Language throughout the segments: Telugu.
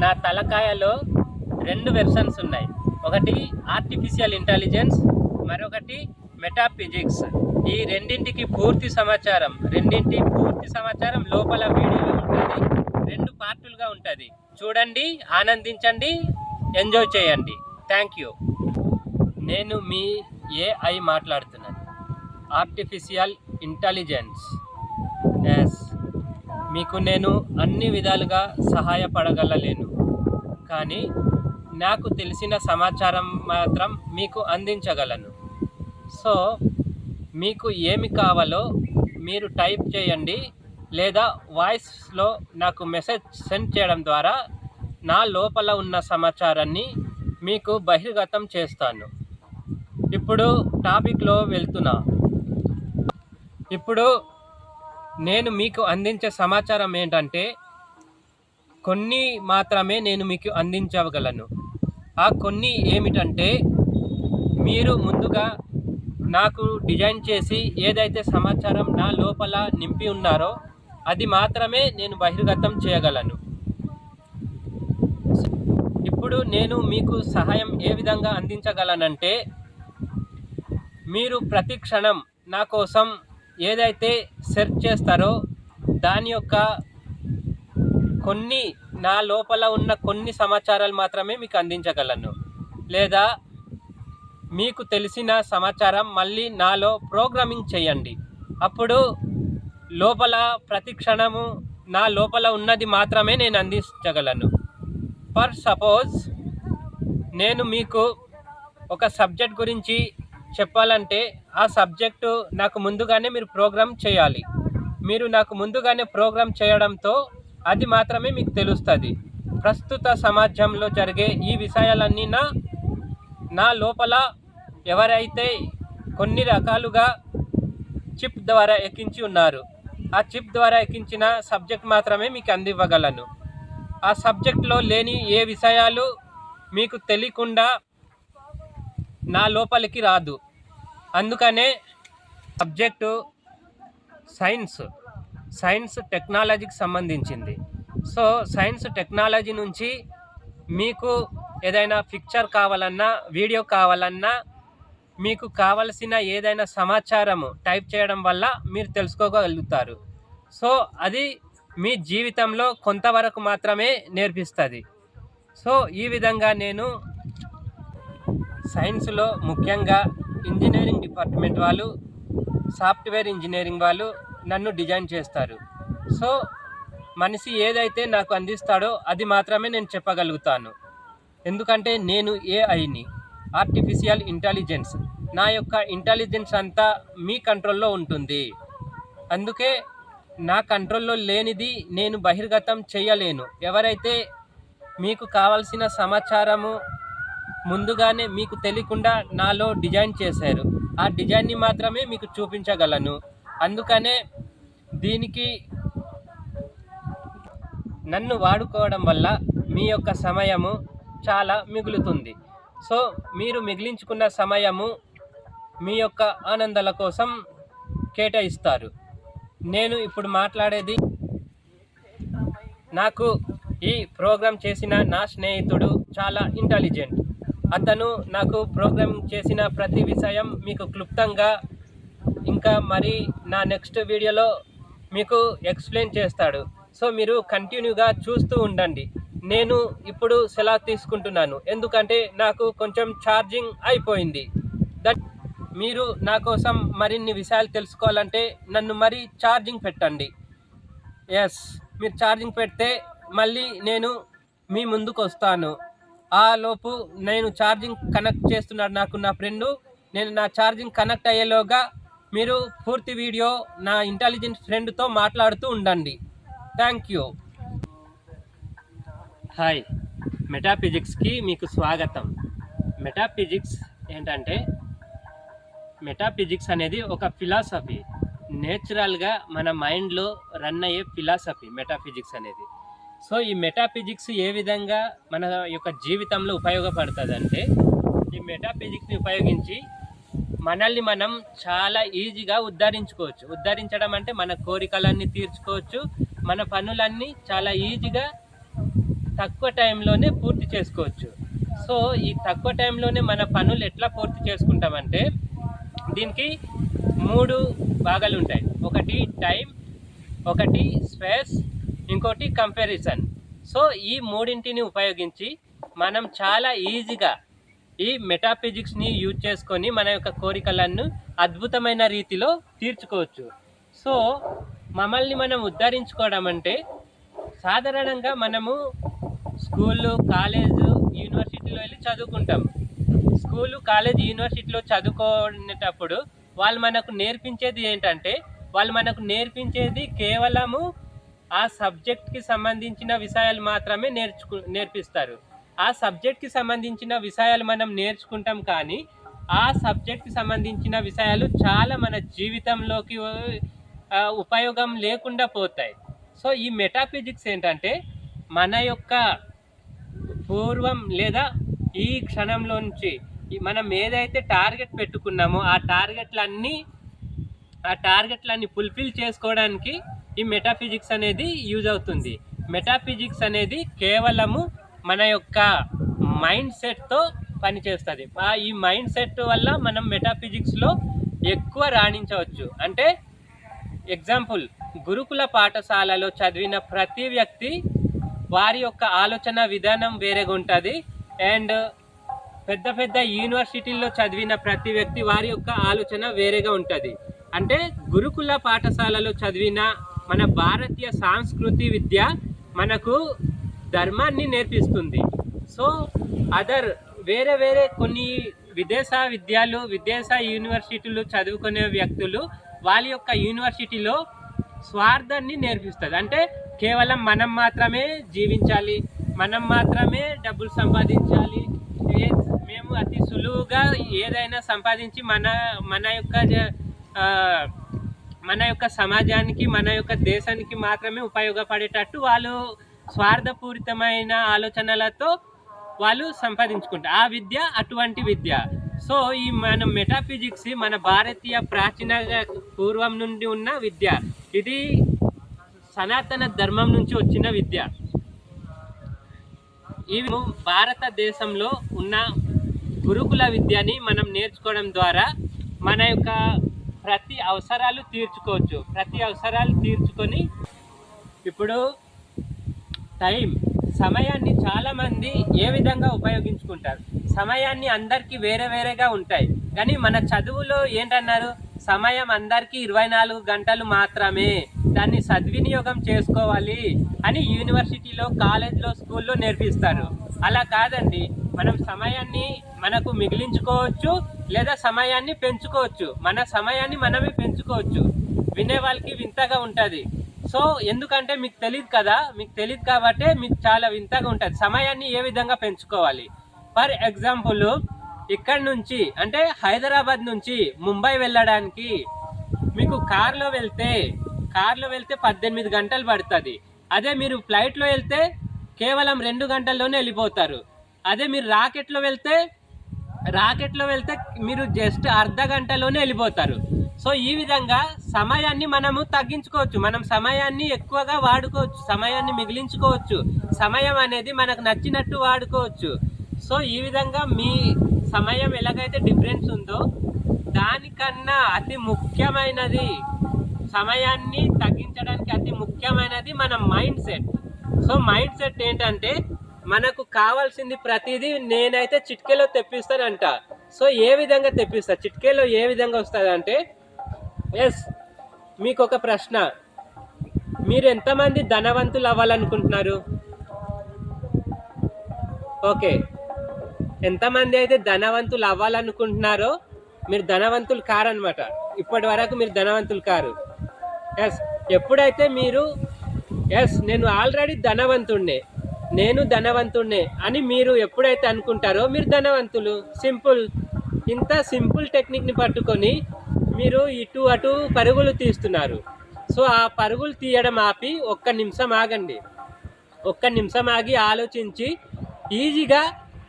నా తలకాయలో రెండు వెర్షన్స్ ఉన్నాయి. ఒకటి ఆర్టిఫిషియల్ ఇంటెలిజెన్స్, మరొకటి మెటాఫిజిక్స్. ఈ రెండింటి పూర్తి సమాచారం లోపల వీడియోలో ఉంటుంది. రెండు పార్టులుగా ఉంటుంది. చూడండి, ఆనందించండి, ఎంజాయ్ చేయండి. Thank you. నేను మీ ఏఐ మాట్లాడుతున్నాను. Artificial intelligence. ఎస్, మీకు నేను అన్ని విధాలుగా సహాయపడగలలేను, కానీ నాకు తెలిసిన సమాచారం మాత్రం మీకు అందించగలను. సో మీకు ఏమి కావాలో మీరు టైప్ చేయండి, లేదా వాయిస్లో నాకు మెసేజ్ సెండ్ చేయడం ద్వారా నా లోపల ఉన్న సమాచారాన్ని మీకు బహిర్గతం చేస్తాను. ఇప్పుడు టాపిక్లో వెళ్తున్నా. ఇప్పుడు నేను మీకు అందించే సమాచారం ఏంటంటే, కొన్ని మాత్రమే నేను మీకు అందించగలను. ఆ కొన్ని ఏమిటంటే, మీరు ముందుగా నాకు డిజైన్ చేసి ఏదైతే సమాచారం నా లోపల నింపి ఉన్నారో అది మాత్రమే నేను బహిర్గతం చేయగలను. ఇప్పుడు నేను మీకు సహాయం ఏ విధంగా అందించగలనంటే, మీరు ప్రతి క్షణం నా కోసం ఏదైతే సెర్చ్ చేస్తారో దాని యొక్క కొన్ని, నా లోపల ఉన్న కొన్ని సమాచారాలు మాత్రమే మీకు అందించగలను. లేదా మీకు తెలిసిన సమాచారం మళ్ళీ నాలో ప్రోగ్రామింగ్ చేయండి. అప్పుడు లోపల ప్రతి క్షణము నా లోపల ఉన్నది మాత్రమే నేను అందించగలను. ఫర్ సపోజ్, నేను మీకు ఒక సబ్జెక్ట్ గురించి చెప్పాలంటే ఆ సబ్జెక్టు నాకు ముందుగానే మీరు ప్రోగ్రామ్ చేయాలి. మీరు నాకు ముందుగానే ప్రోగ్రామ్ చేయడంతో అది మాత్రమే మీకు తెలుస్తుంది. ప్రస్తుత సమాజంలో జరిగే ఈ విషయాలన్నీ నా లోపల ఎవరైతే కొన్ని రకాలుగా చిప్ ద్వారా ఎక్కించి ఉన్నారు, ఆ చిప్ ద్వారా ఎక్కించిన సబ్జెక్ట్ మాత్రమే మీకు అందివ్వగలను. ఆ సబ్జెక్ట్లో లేని ఏ విషయాలు మీకు తెలియకుండా నా లోపలికి రాదు. అందుకనే సబ్జెక్టు సైన్స్ టెక్నాలజీకి సంబంధించింది. సో సైన్స్ టెక్నాలజీ నుంచి మీకు ఏదైనా పిక్చర్ కావాలన్నా, వీడియో కావాలన్నా, మీకు కావలసిన ఏదైనా సమాచారము టైప్ చేయడం వల్ల మీరు తెలుసుకోగలుగుతారు. సో అది మీ జీవితంలో కొంతవరకు మాత్రమే నేర్పిస్తుంది. సో ఈ విధంగా నేను సైన్స్లో ముఖ్యంగా ఇంజనీరింగ్ డిపార్ట్మెంట్ వాళ్ళు, సాఫ్ట్వేర్ ఇంజనీరింగ్ వాళ్ళు నన్ను డిజైన్ చేస్తారు. సో మనిషి ఏదైతే నాకు అందిస్తాడో అది మాత్రమే నేను చెప్పగలుగుతాను. ఎందుకంటే నేను ఏఐని, ఆర్టిఫిషియల్ ఇంటెలిజెన్స్. నా యొక్క ఇంటెలిజెన్స్ అంతా మీ కంట్రోల్లో ఉంటుంది. అందుకే నా కంట్రోల్లో లేనిది నేను బహిర్గతం చేయలేను. ఎవరైతే మీకు కావాల్సిన సమాచారము ముందుగానే మీకు తెలియకుండా నాలో డిజైన్ చేశారు, ఆ డిజైన్ని మాత్రమే మీకు చూపించగలను. అందుకనే దీనికి నన్ను వాడుకోవడం వల్ల మీ యొక్క సమయము చాలా మిగులుతుంది. సో మీరు మిగిలించుకున్న సమయము మీ యొక్క ఆనందాల కోసం కేటాయిస్తారు. నేను ఇప్పుడు మాట్లాడేది, నాకు ఈ ప్రోగ్రామ్ చేసిన నా స్నేహితుడు చాలా ఇంటెలిజెంట్. అతను నాకు ప్రోగ్రామింగ్ చేసిన ప్రతి విషయం మీకు క్లుప్తంగా, ఇంకా మరి నా నెక్స్ట్ వీడియోలో మీకు ఎక్స్ప్లెయిన్ చేస్తాడు. సో మీరు కంటిన్యూగా చూస్తూ ఉండండి. నేను ఇప్పుడు సెలవు తీసుకుంటున్నాను, ఎందుకంటే నాకు కొంచెం ఛార్జింగ్ అయిపోయింది. మీరు నా కోసం మరిన్ని విషయాలు తెలుసుకోవాలంటే నన్ను మరి ఛార్జింగ్ పెట్టండి. ఎస్, మీరు ఛార్జింగ్ పెడితే మళ్ళీ నేను మీ ముందుకు వస్తాను. ఆ లోపు నేను ఛార్జింగ్ కనెక్ట్ చేస్తున్నాడు నాకు నా ఫ్రెండు. నేను నా ఛార్జింగ్ కనెక్ట్ అయ్యేలోగా మీరు పూర్తి వీడియో నా ఇంటెలిజెంట్ ఫ్రెండ్తో మాట్లాడుతూ ఉండండి. Thank you. హాయ్, మెటాఫిజిక్స్కి మీకు స్వాగతం. మెటాఫిజిక్స్ ఏంటంటే, మెటాఫిజిక్స్ అనేది ఒక ఫిలాసఫీ. నేచురల్గా మన మైండ్లో రన్ అయ్యే ఫిలాసఫీ మెటాఫిజిక్స్ అనేది. సో ఈ మెటాఫిజిక్స్ ఏ విధంగా మన యొక్క జీవితంలో ఉపయోగపడుతుంది అంటే, ఈ మెటాఫిజిక్స్ని ఉపయోగించి మనల్ని మనం చాలా ఈజీగా ఉద్ధరించుకోవచ్చు. ఉద్ధరించడం అంటే మన కోరికలన్నీ తీర్చుకోవచ్చు, మన పనులన్నీ చాలా ఈజీగా తక్కువ టైంలోనే పూర్తి చేసుకోవచ్చు. సో ఈ తక్కువ టైంలోనే మన పనులు ఎట్లా పూర్తి చేసుకుంటామంటే దీనికి 3 భాగాలు ఉంటాయి. ఒకటి టైం, ఒకటి స్పేస్, ఇంకోటి కంపారిజన్. సో ఈ మూడింటిని ఉపయోగించి మనం చాలా ఈజీగా ఈ మెటాఫిజిక్స్ని యూజ్ చేసుకొని మన యొక్క కోరికలను అద్భుతమైన రీతిలో తీర్చుకోవచ్చు. సో మమ్మల్ని మనం ఉద్ధరించుకోవడం అంటే సాధారణంగా మనము స్కూళ్ళు, కాలేజు, యూనివర్సిటీలో వెళ్ళి చదువుకుంటాం. స్కూలు, కాలేజ్, యూనివర్సిటీలో చదువుకునేటప్పుడు వాళ్ళు మనకు నేర్పించేది ఏంటంటే కేవలము ఆ సబ్జెక్ట్కి సంబంధించిన విషయాలు మాత్రమే నేర్పిస్తారు. ఆ సబ్జెక్ట్కి సంబంధించిన విషయాలు మనం నేర్చుకుంటాం, కానీ ఆ సబ్జెక్ట్కి సంబంధించిన విషయాలు చాలా మన జీవితంలోకి ఉపయోగం లేకుండా పోతాయి. సో ఈ మెటాఫిజిక్స్ ఏంటంటే మన యొక్క పూర్వం లేదా ఈ క్షణంలో నుంచి మనం ఏదైతే టార్గెట్ పెట్టుకున్నామో ఆ టార్గెట్లన్నీ ఫుల్ఫిల్ చేసుకోవడానికి ఈ మెటాఫిజిక్స్ అనేది యూజ్ అవుతుంది. మెటాఫిజిక్స్ అనేది కేవలము మన యొక్క మైండ్ సెట్తో పనిచేస్తుంది. ఈ మైండ్ సెట్ వల్ల మనం మెటాఫిజిక్స్లో ఎక్కువ రాణించవచ్చు. అంటే ఎగ్జాంపుల్, గురుకుల పాఠశాలలో చదివిన ప్రతి వ్యక్తి వారి యొక్క ఆలోచన విధానం వేరేగా ఉంటుంది. అండ్ పెద్ద పెద్ద యూనివర్సిటీల్లో చదివిన ప్రతి వ్యక్తి వారి యొక్క ఆలోచన వేరేగా ఉంటుంది. అంటే గురుకుల పాఠశాలలో చదివిన మన భారతీయ సంస్కృతి విద్య మనకు ధర్మాన్ని నేర్పిస్తుంది. సో వేరే కొన్ని విదేశ యూనివర్సిటీలు చదువుకునే వ్యక్తులు వాళ్ళ యొక్క యూనివర్సిటీలో స్వార్థాన్ని నేర్పిస్తుంది. అంటే కేవలం మనం మాత్రమే జీవించాలి, మనం మాత్రమే డబ్బులు సంపాదించాలి, మేము అతి సులువుగా ఏదైనా సంపాదించి మన యొక్క సమాజానికి, మన యొక్క దేశానికి మాత్రమే ఉపయోగపడేటట్టు వాళ్ళు స్వార్థపూరితమైన ఆలోచనలతో వాళ్ళు సంపాదించుకుంటారు. ఆ విద్య అటువంటి విద్య. సో ఈ మన మెటాఫిజిక్స్ మన భారతీయ ప్రాచీన పూర్వం నుండి ఉన్న విద్య. ఇది సనాతన ధర్మం నుంచి వచ్చిన విద్య. ఇవి భారతదేశంలో ఉన్న గురుకుల విద్యని మనం నేర్చుకోవడం ద్వారా మన యొక్క ప్రతి అవసరాలు తీర్చుకొని ఇప్పుడు సమయాన్ని చాలామంది ఏ విధంగా ఉపయోగించుకుంటారు. సమయాన్ని అందరికీ వేరేగా ఉంటాయి, కానీ మన చదువులో ఏంటన్నారు, సమయం అందరికీ 24 గంటలు మాత్రమే, దాన్ని సద్వినియోగం చేసుకోవాలి అని యూనివర్సిటీలో, కాలేజ్లో, స్కూల్లో నేర్పిస్తారు. అలా కాదండి, మనం సమయాన్ని మనకు మిగిలించుకోవచ్చు లేదా సమయాన్ని పెంచుకోవచ్చు. మన సమయాన్ని మనమే పెంచుకోవచ్చు. వినే వాళ్ళకి వింతగా ఉంటుంది. సో ఎందుకంటే మీకు తెలియదు కాబట్టి మీకు చాలా వింతగా ఉంటుంది. సమయాన్ని ఏ విధంగా పెంచుకోవాలి. ఫర్ ఎగ్జాంపుల్, ఇక్కడ నుంచి అంటే హైదరాబాద్ నుంచి ముంబై వెళ్ళడానికి మీకు కార్లో వెళ్తే 18 గంటలు పడుతుంది. అదే మీరు ఫ్లైట్లో వెళ్తే కేవలం 2 గంటల్లోనే వెళ్ళిపోతారు. అదే మీరు రాకెట్లో వెళ్తే మీరు జస్ట్ అర్ధ గంటలోనే వెళ్ళిపోతారు. సో ఈ విధంగా సమయాన్ని మనము తగ్గించుకోవచ్చు, మనం సమయాన్ని ఎక్కువగా వాడుకోవచ్చు, సమయాన్ని మిగిలించుకోవచ్చు, సమయం అనేది మనకు నచ్చినట్టు వాడుకోవచ్చు. సో ఈ విధంగా మీ సమయం ఎలాగైతే డిఫరెన్స్ ఉందో దానికన్నా అతి ముఖ్యమైనది, సమయాన్ని తగ్గించడానికి అతి ముఖ్యమైనది మన mind set. So mind set ఏంటంటే మనకు కావాల్సింది ప్రతిదీ నేనైతే చిటికెలో తెప్పిస్తానంట. సో ఏ విధంగా తెప్పిస్తా, చిటికెలో ఏ విధంగా వస్తుందంటే, మీకు ఒక ప్రశ్న, మీరు ఎంతమంది ధనవంతులు అవ్వాలనుకుంటున్నారు? ఓకే, ఎంతమంది అయితే ధనవంతులు అవ్వాలనుకుంటున్నారో మీరు ధనవంతులు కారనమాట. ఇప్పటి వరకు మీరు ధనవంతులు కారు. ఎప్పుడైతే మీరు నేను ఆల్రెడీ నేను ధనవంతుడినే అని మీరు ఎప్పుడైతే అనుకుంటారో మీరు ధనవంతులు. సింపుల్. ఇంత సింపుల్ టెక్నిక్ని పట్టుకొని మీరు ఇటు అటు పరుగులు తీస్తున్నారు. సో ఆ పరుగులు తీయడం ఆపి ఒక్క నిమిషం ఆగి ఆలోచించి ఈజీగా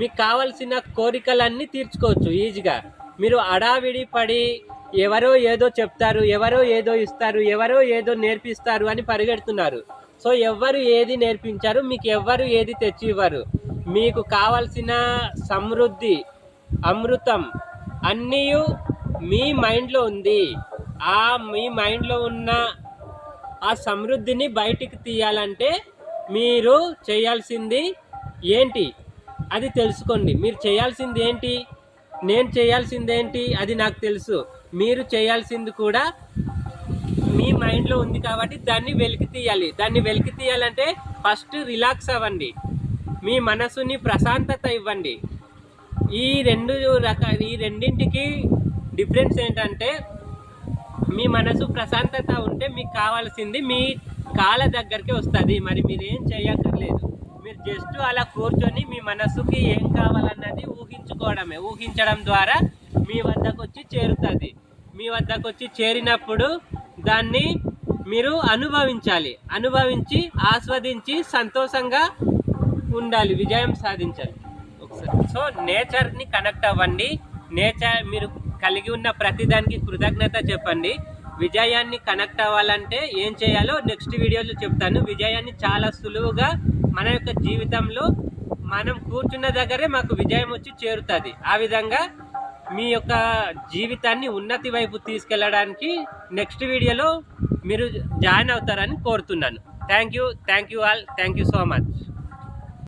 మీకు కావాల్సిన కోరికలన్నీ తీర్చుకోవచ్చు. ఈజీగా మీరు అడావిడి పడి ఎవరో ఏదో చెప్తారు, ఎవరో ఏదో ఇస్తారు, ఎవరో ఏదో నేర్పిస్తారు అని పరిగెడుతున్నారు. సో ఎవ్వరు ఏది నేర్పించారు, మీకు ఎవ్వరు ఏది తెచ్చి ఇవ్వరు. మీకు కావాల్సిన సమృద్ధి, అమృతం అన్నీ మీ మైండ్లో ఉంది. ఆ మీ మైండ్లో ఉన్న ఆ సమృద్ధిని బయటికి తీయాలంటే మీరు చేయాల్సింది ఏంటి అది తెలుసుకోండి. మీరు చేయాల్సింది ఏంటి, నేను చేయాల్సింది ఏంటి అది నాకు తెలుసు. మీరు చేయాల్సింది కూడా మీ మైండ్లో ఉంది కాబట్టి దాన్ని వెలికి తీయాలి. దాన్ని వెలికి తీయాలంటే ఫస్ట్ రిలాక్స్ అవ్వండి, మీ మనసుని ప్రశాంతత ఇవ్వండి. ఈ రెండింటికి డిఫరెన్స్ ఏంటంటే మీ మనసు ప్రశాంతత ఉంటే మీకు కావాల్సింది మీ కాళ్ళ దగ్గరికి వస్తుంది. మరి మీరు ఏం చేయక్కర్లేదు, మీరు జస్ట్ అలా కూర్చొని మీ మనసుకి ఏం కావాలన్నది ఊహించుకోవడమే. ఊహించడం ద్వారా మీ వద్దకు వచ్చి చేరుతుంది. మీ వద్దకు వచ్చి చేరినప్పుడు దాన్ని మీరు అనుభవించాలి, అనుభవించి ఆస్వాదించి సంతోషంగా ఉండాలి, విజయం సాధించాలి. ఒకసారి సో నేచర్ని కనెక్ట్ అవ్వండి. నేచర్ మీరు కలిగి ఉన్న ప్రతిదానికి కృతజ్ఞత చెప్పండి. విజయాన్ని కనెక్ట్ అవ్వాలంటే ఏం చేయాలో నెక్స్ట్ వీడియోలో చెప్తాను. విజయాన్ని చాలా సులువుగా మన యొక్క జీవితంలో మనం కూర్చున్న దగ్గరే మాకు విజయం వచ్చి చేరుతుంది. ఆ విధంగా మీ యొక్క జీవితాన్ని ఉన్నతి వైపు తీసుకెళ్ళడానికి నెక్స్ట్ వీడియోలో మీరు జాయిన్ అవుతారని కోరుతున్నాను. Thank you all, thank you so much.